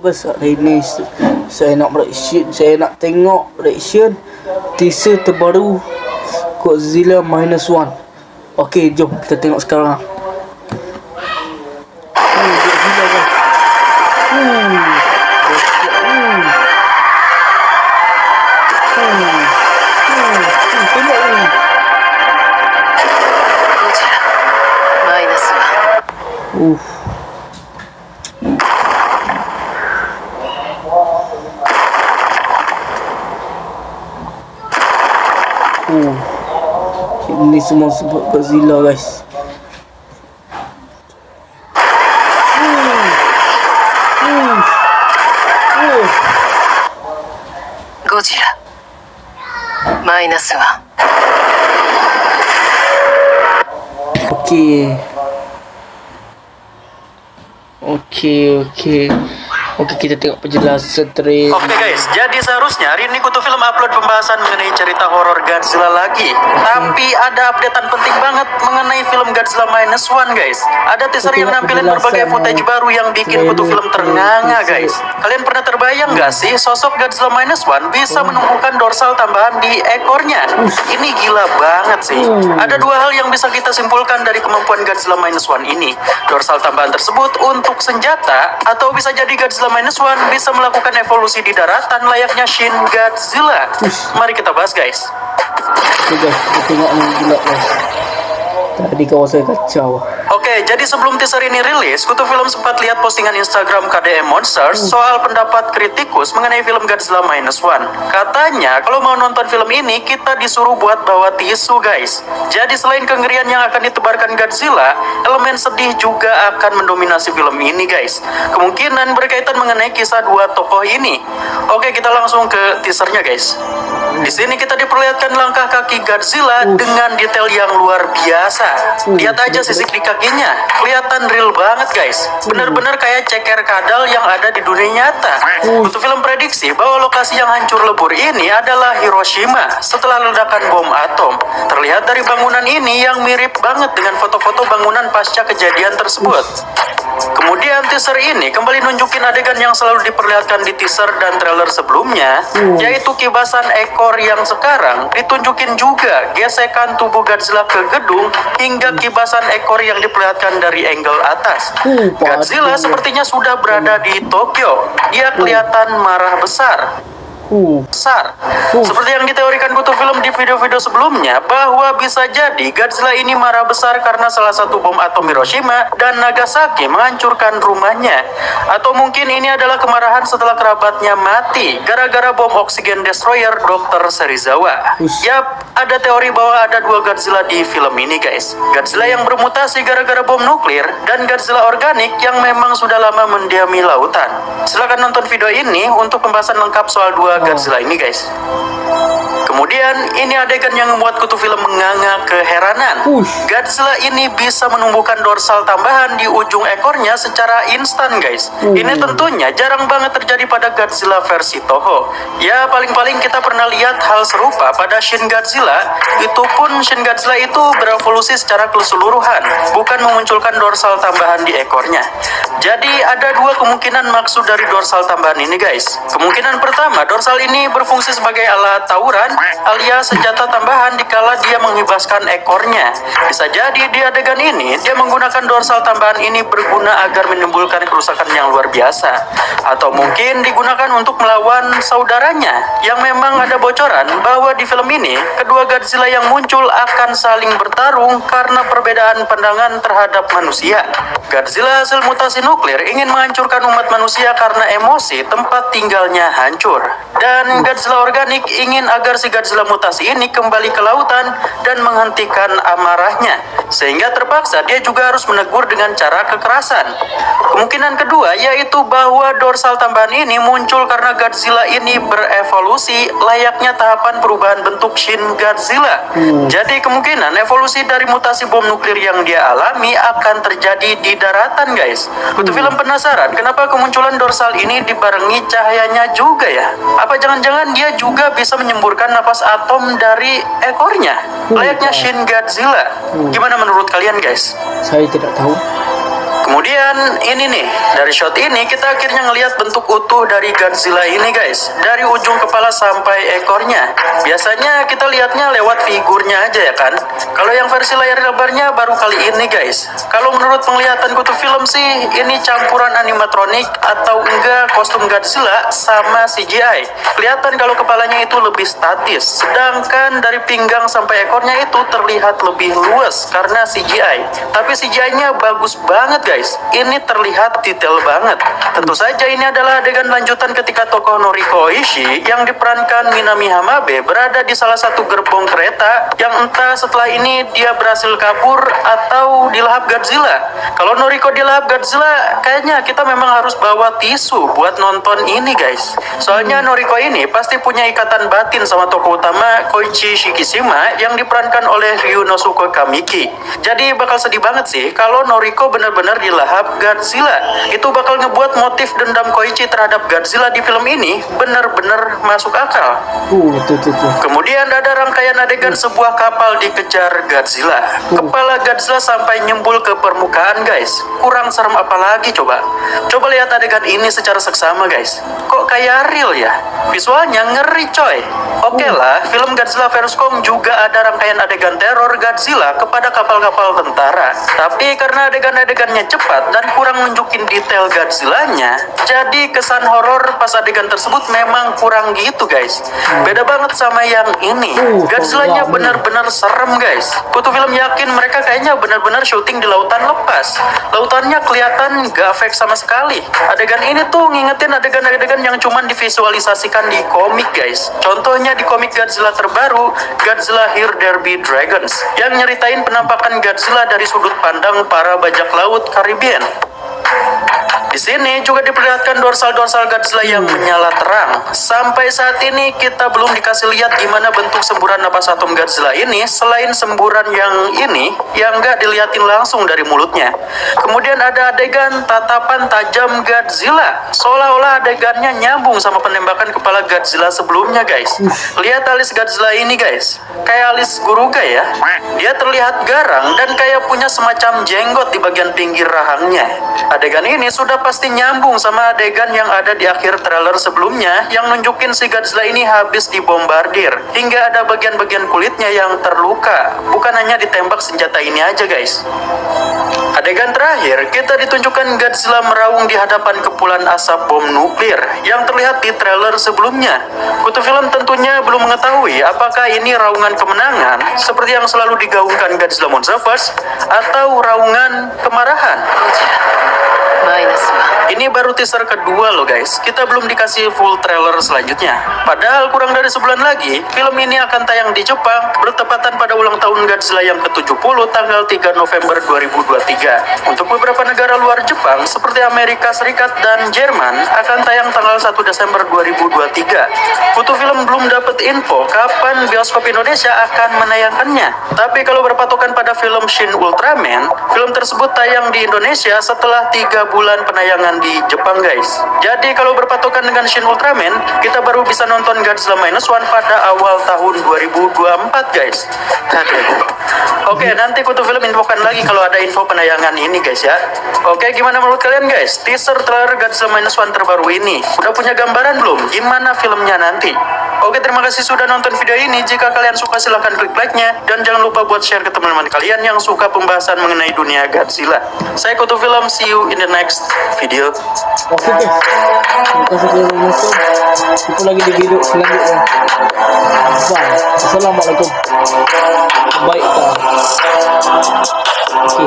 Guys, hari ini saya nak reaction, saya nak tengok reaction teaser terbaru Godzilla Minus One. Okey, jom kita tengok sekarang. Godzilla guys. Tengok ni. Minus One. Ini semua sebab Godzilla guys. Godzilla Minus One. Okey, kita tengok penjelasan trailer. Oke guys, jadi seharusnya hari ini Kutu Film upload pembahasan mengenai cerita horor Godzilla lagi. Tapi ada updatean penting banget mengenai film Godzilla Minus One guys. Ada teaser yang nampilin berbagai footage baru yang bikin Kutu Film ternganga guys. Kalian pernah terbayang gak sih sosok Godzilla Minus One bisa menumbuhkan dorsal tambahan di ekornya? Ini gila banget sih. Ada dua hal yang bisa kita simpulkan dari kemampuan Godzilla Minus One ini. Dorsal tambahan tersebut untuk senjata, atau bisa jadi Godzilla Minus One bisa melakukan evolusi di daratan layaknya Shin Godzilla. Mari kita bahas guys. Oke guys, kita tengok ni gila guys. Tadi kawasan kacau. Oke, jadi sebelum teaser ini rilis, Kutu Film sempat lihat postingan Instagram KDM Monsters soal pendapat kritikus mengenai film Godzilla Minus One. Katanya, kalau mau nonton film ini, kita disuruh buat bawa tisu guys. Jadi selain kengerian yang akan ditebarkan Godzilla, elemen sedih juga akan mendominasi film ini guys. Kemungkinan berkaitan mengenai kisah dua tokoh ini. Oke, kita langsung ke teasernya guys. Di sini kita diperlihatkan langkah kaki Godzilla dengan detail yang luar biasa. Lihat aja sisik di kakinya, kelihatan real banget guys. Bener-bener kayak ceker kadal yang ada di dunia nyata. Kutu Film prediksi bahwa lokasi yang hancur lebur ini adalah Hiroshima setelah ledakan bom atom. Terlihat dari bangunan ini yang mirip banget dengan foto-foto bangunan pasca kejadian tersebut. Kemudian teaser ini kembali nunjukin adegan yang selalu diperlihatkan di teaser dan trailer sebelumnya, yaitu kibasan ekor yang sekarang ditunjukin juga gesekan tubuh Godzilla ke gedung hingga kibasan ekor yang diperlihatkan dari angle atas. Godzilla sepertinya sudah berada di Tokyo. Dia kelihatan marah besar. Seperti yang diteorikan Kutu Film di video-video sebelumnya, bahwa bisa jadi Godzilla ini marah besar karena salah satu bom atom Hiroshima dan Nagasaki menghancurkan rumahnya. Atau mungkin ini adalah kemarahan setelah kerabatnya mati gara-gara bom oksigen destroyer Dr. Serizawa. Yap, ada teori bahwa ada dua Godzilla di film ini guys. Godzilla yang bermutasi gara-gara bom nuklir dan Godzilla organik yang memang sudah lama mendiami lautan. Silahkan nonton video ini untuk pembahasan lengkap soal dua Godzilla ini guys. Kemudian ini adegan yang membuat Kutu Film menganga keheranan. Godzilla ini bisa menumbuhkan dorsal tambahan di ujung ekornya secara instan guys. Ini tentunya jarang banget terjadi pada Godzilla versi Toho. Ya paling-paling kita pernah lihat hal serupa pada Shin Godzilla. Itu pun Shin Godzilla itu berevolusi secara keseluruhan, bukan memunculkan dorsal tambahan di ekornya. Jadi ada dua kemungkinan maksud dari dorsal tambahan ini guys. Kemungkinan pertama, dorsal ini berfungsi sebagai alat tawuran alias senjata tambahan dikala dia menghibaskan ekornya. Bisa jadi di adegan ini dia menggunakan dorsal tambahan ini berguna agar menimbulkan kerusakan yang luar biasa. Atau mungkin digunakan untuk melawan saudaranya, yang memang ada bocoran bahwa di film ini kedua Godzilla yang muncul akan saling bertarung karena perbedaan pandangan terhadap manusia. Godzilla hasil mutasi nuklir ingin menghancurkan umat manusia karena emosi tempat tinggalnya hancur. Dan Godzilla organik ingin agar si Godzilla mutasi ini kembali ke lautan dan menghentikan amarahnya, sehingga terpaksa dia juga harus menegur dengan cara kekerasan. Kemungkinan kedua yaitu bahwa dorsal tambahan ini muncul karena Godzilla ini berevolusi layaknya tahapan perubahan bentuk Shin Godzilla. Jadi kemungkinan evolusi dari mutasi bom nuklir yang dia alami akan terjadi di daratan guys. Kutu Film penasaran kenapa kemunculan dorsal ini dibarengi cahayanya juga ya. Apa jangan-jangan dia juga bisa menyemburkan napas atom dari ekornya layaknya Shin Godzilla? Gimana menurut kalian guys? Saya tidak tahu. Kemudian ini nih, dari shot ini kita akhirnya ngelihat bentuk utuh dari Godzilla ini guys. Dari ujung kepala sampai ekornya. Biasanya kita lihatnya lewat figurnya aja ya kan. Kalau yang versi layar lebarnya baru kali ini guys. Kalau menurut penglihatan kutu film sih, ini campuran animatronik atau enggak kostum Godzilla sama CGI. Kelihatan kalau kepalanya itu lebih statis. Sedangkan dari pinggang sampai ekornya itu terlihat lebih luas karena CGI. Tapi CGI-nya bagus banget guys. Ini terlihat detail banget. Tentu saja ini adalah adegan lanjutan ketika tokoh Noriko Oishi yang diperankan Minami Hamabe berada di salah satu gerbong kereta yang entah setelah ini dia berhasil kabur atau dilahap Godzilla. Kalau Noriko dilahap Godzilla, kayaknya kita memang harus bawa tisu buat nonton ini guys. Soalnya Noriko ini pasti punya ikatan batin sama tokoh utama Koichi Shikishima yang diperankan oleh Ryunosuke Kamiki. Jadi bakal sedih banget sih kalau Noriko benar-benar dilahap Godzilla. Itu bakal ngebuat motif dendam Koichi terhadap Godzilla di film ini benar-benar masuk akal. Tuh. Kemudian ada rangkaian adegan sebuah kapal dikejar Godzilla. Kepala Godzilla sampai nyembul ke permukaan guys. Kurang serem apa lagi coba? Coba lihat adegan ini secara seksama guys. Kok kayak real ya? Visualnya ngeri coy. Oke lah, film Godzilla vs Kong juga ada rangkaian adegan teror Godzilla kepada kapal-kapal tentara. Tapi karena adegan-adegannya cepat dan kurang nunjukin detail Godzilla-nya, jadi kesan horor pas adegan tersebut memang kurang gitu guys. Beda banget sama yang ini. Godzilla-nya benar-benar serem guys. Kutu film yakin mereka kayaknya benar-benar syuting di lautan lepas. Lautannya kelihatan gak fake sama sekali. Adegan ini tuh ngingetin adegan-adegan yang cuman divisualisasikan di komik guys. Contohnya di komik Godzilla terbaru, Godzilla Here There Be Dragons, yang nyeritain penampakan Godzilla dari sudut pandang para bajak laut Caribbean. Di sini juga diperlihatkan dorsal-dorsal Godzilla yang menyala terang. Sampai saat ini kita belum dikasih lihat gimana bentuk semburan napas atom Godzilla ini selain semburan yang ini yang nggak dilihatin langsung dari mulutnya. Kemudian ada adegan tatapan tajam Godzilla. Seolah-olah adegannya nyambung sama penembakan kepala Godzilla sebelumnya guys. Lihat alis Godzilla ini guys. Kayak alis Guruga ya. Dia terlihat garang dan kayak punya semacam jenggot di bagian pinggir rahangnya. Adegan ini sudah pasti nyambung sama adegan yang ada di akhir trailer sebelumnya yang nunjukin si Godzilla ini habis dibombardir hingga ada bagian-bagian kulitnya yang terluka. Bukan hanya ditembak senjata ini aja guys. Adegan terakhir kita ditunjukkan Godzilla meraung di hadapan kepulan asap bom nuklir yang terlihat di trailer sebelumnya. Kutu film tentunya belum mengetahui apakah ini raungan kemenangan seperti yang selalu digaungkan Godzilla Monsterverse atau raungan kemarahan. Ini baru teaser kedua loh guys. Kita belum dikasih full trailer selanjutnya. Padahal kurang dari sebulan lagi, film ini akan tayang di Jepang bertepatan pada ulang tahun Godzilla yang ke-70 tanggal 3 November 2023. Untuk beberapa negara luar Jepang seperti Amerika Serikat dan Jerman akan tayang tanggal 1 Desember 2023. Kutu film belum dapat info kapan bioskop Indonesia akan menayangkannya. Tapi kalau berpatokan pada film Shin Ultraman, film tersebut tayang di Indonesia setelah 3 bulan penayangan di Jepang guys. Jadi kalau berpatokan dengan Shin Ultraman, kita baru bisa nonton Godzilla Minus One pada awal tahun 2024 guys. Oke, nanti kutu film infokan lagi kalau ada info penayangan ini guys ya. Oke, gimana menurut kalian guys? Teaser trailer Godzilla Minus One terbaru ini udah punya gambaran belum gimana filmnya nanti? Oke, terima kasih sudah nonton video ini. Jika kalian suka silahkan klik like-nya dan jangan lupa buat share ke teman-teman kalian yang suka pembahasan mengenai dunia Godzilla. Saya Kutu Film, see you in the next video. Oke guys, terima kasih sudah menonton. Kita lagi di video selanjutnya. Bye. Assalamualaikum. Baik. Oke.